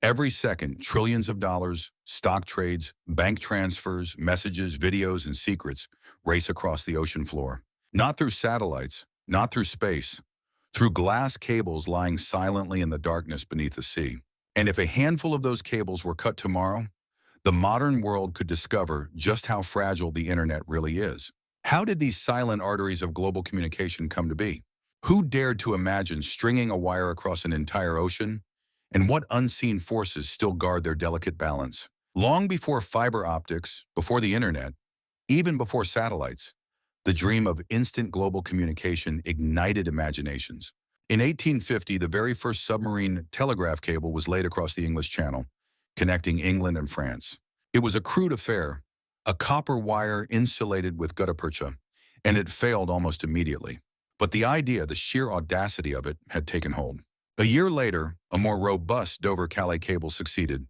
Every second, trillions of dollars, stock trades, bank transfers, messages, videos, and secrets race across the ocean floor. Not through satellites, not through space, through glass cables lying silently in the darkness beneath the sea. And if a handful of those cables were cut tomorrow, the modern world could discover just how fragile the internet really is. How did these silent arteries of global communication come to be? Who dared to imagine stringing a wire across an entire ocean? And what unseen forces still guard their delicate balance? Long before fiber optics, before the internet, even before satellites, the dream of instant global communication ignited imaginations. In 1850, the very first submarine telegraph cable was laid across the English Channel, connecting England and France. It was a crude affair, a copper wire insulated with gutta percha, and it failed almost immediately. But the idea, the sheer audacity of it, had taken hold. A year later, a more robust Dover-Calais cable succeeded,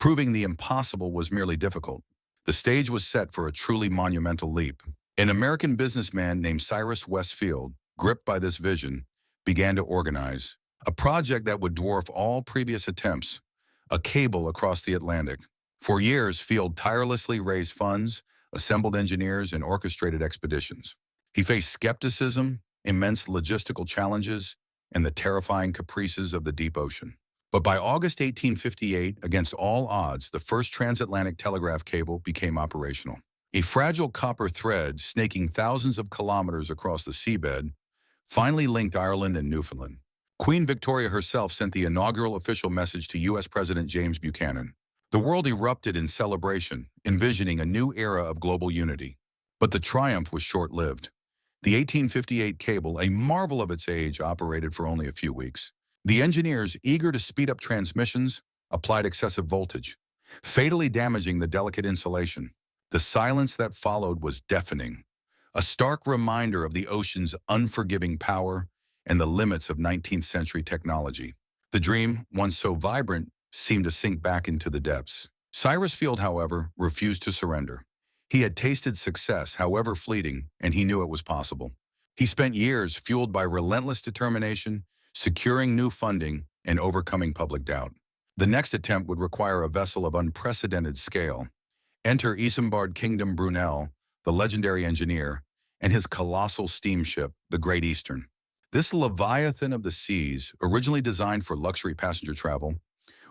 proving the impossible was merely difficult. The stage was set for a truly monumental leap. An American businessman named Cyrus Westfield, gripped by this vision, began to organize a project that would dwarf all previous attempts, a cable across the Atlantic. For years, Field tirelessly raised funds, assembled engineers, and orchestrated expeditions. He faced skepticism, immense logistical challenges, and the terrifying caprices of the deep ocean. But by August 1858, against all odds, the first transatlantic telegraph cable became operational. A fragile copper thread snaking thousands of kilometers across the seabed finally linked Ireland and Newfoundland. Queen Victoria herself sent the inaugural official message to U.S. President James Buchanan. The world erupted in celebration, envisioning a new era of global unity. But the triumph was short-lived. The 1858 cable, a marvel of its age, operated for only a few weeks. The engineers, eager to speed up transmissions, applied excessive voltage, fatally damaging the delicate insulation. The silence that followed was deafening, a stark reminder of the ocean's unforgiving power and the limits of 19th century technology. The dream, once so vibrant, seemed to sink back into the depths. Cyrus Field, however, refused to surrender. He had tasted success, however fleeting, and he knew it was possible. He spent years fueled by relentless determination, securing new funding, and overcoming public doubt. The next attempt would require a vessel of unprecedented scale. Enter Isambard Kingdom Brunel, the legendary engineer, and his colossal steamship, the Great Eastern. This leviathan of the seas, originally designed for luxury passenger travel,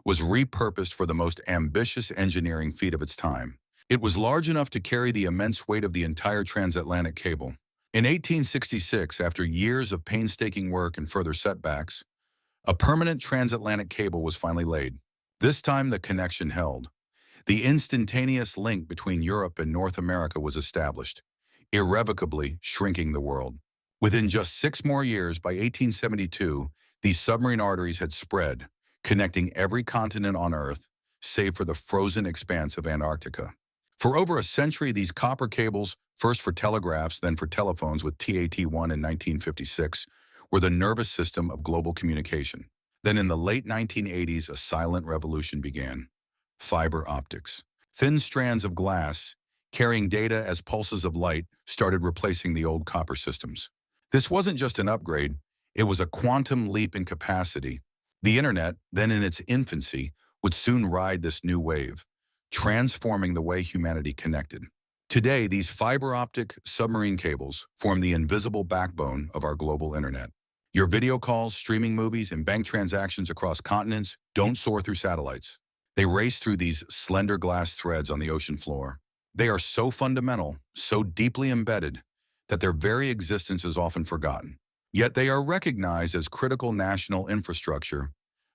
was repurposed for the most ambitious engineering feat of its time. It was large enough to carry the immense weight of the entire transatlantic cable. In 1866, after years of painstaking work and further setbacks, a permanent transatlantic cable was finally laid. This time the connection held. The instantaneous link between Europe and North America was established, irrevocably shrinking the world. Within just 6 more years, by 1872, these submarine arteries had spread, connecting every continent on Earth, save for the frozen expanse of Antarctica. For over a century, these copper cables, first for telegraphs, then for telephones with TAT-1 in 1956, were the nervous system of global communication. Then in the late 1980s, a silent revolution began. Fiber optics. Thin strands of glass, carrying data as pulses of light, started replacing the old copper systems. This wasn't just an upgrade, it was a quantum leap in capacity. The internet, then in its infancy, would soon ride this new wave, transforming the way humanity connected. Today, these fiber-optic submarine cables form the invisible backbone of our global internet. Your video calls, streaming movies, and bank transactions across continents don't soar through satellites. They race through these slender glass threads on the ocean floor. They are so fundamental, so deeply embedded, that their very existence is often forgotten. Yet they are recognized as critical national infrastructure,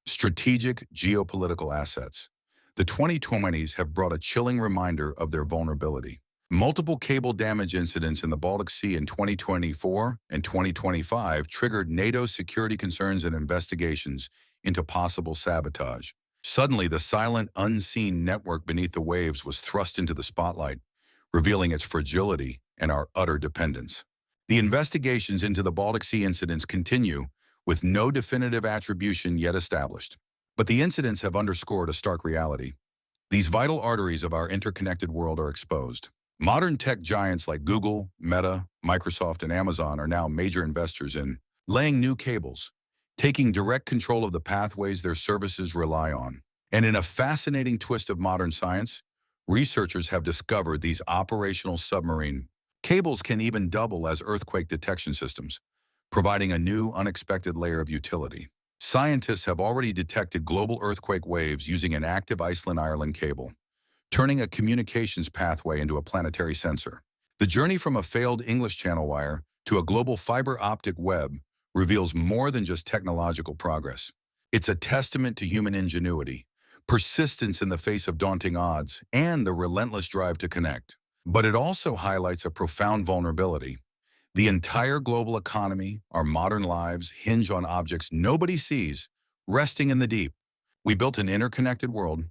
strategic geopolitical assets. The 2020s have brought a chilling reminder of their vulnerability. Multiple cable damage incidents in the Baltic Sea in 2024 and 2025 triggered NATO's security concerns and investigations into possible sabotage. Suddenly, the silent, unseen network beneath the waves was thrust into the spotlight, revealing its fragility and our utter dependence. The investigations into the Baltic Sea incidents continue, with no definitive attribution yet established. But the incidents have underscored a stark reality. These vital arteries of our interconnected world are exposed. Modern tech giants like Google, Meta, Microsoft, and Amazon are now major investors in laying new cables, taking direct control of the pathways their services rely on. And in a fascinating twist of modern science, researchers have discovered these operational submarine cables can even double as earthquake detection systems, providing a new, unexpected layer of utility. Scientists have already detected global earthquake waves using an active Iceland-Ireland cable, turning a communications pathway into a planetary sensor. The journey from a failed English channel wire to a global fiber-optic web reveals more than just technological progress. It's a testament to human ingenuity, persistence in the face of daunting odds, and the relentless drive to connect. But it also highlights a profound vulnerability. The entire global economy, our modern lives, hinge on objects nobody sees, resting in the deep. We built an interconnected world,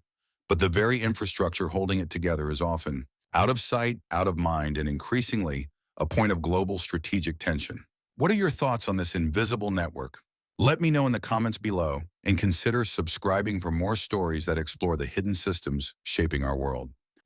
but the very infrastructure holding it together is often out of sight, out of mind, and increasingly a point of global strategic tension. What are your thoughts on this invisible network? Let me know in the comments below, and consider subscribing for more stories that explore the hidden systems shaping our world.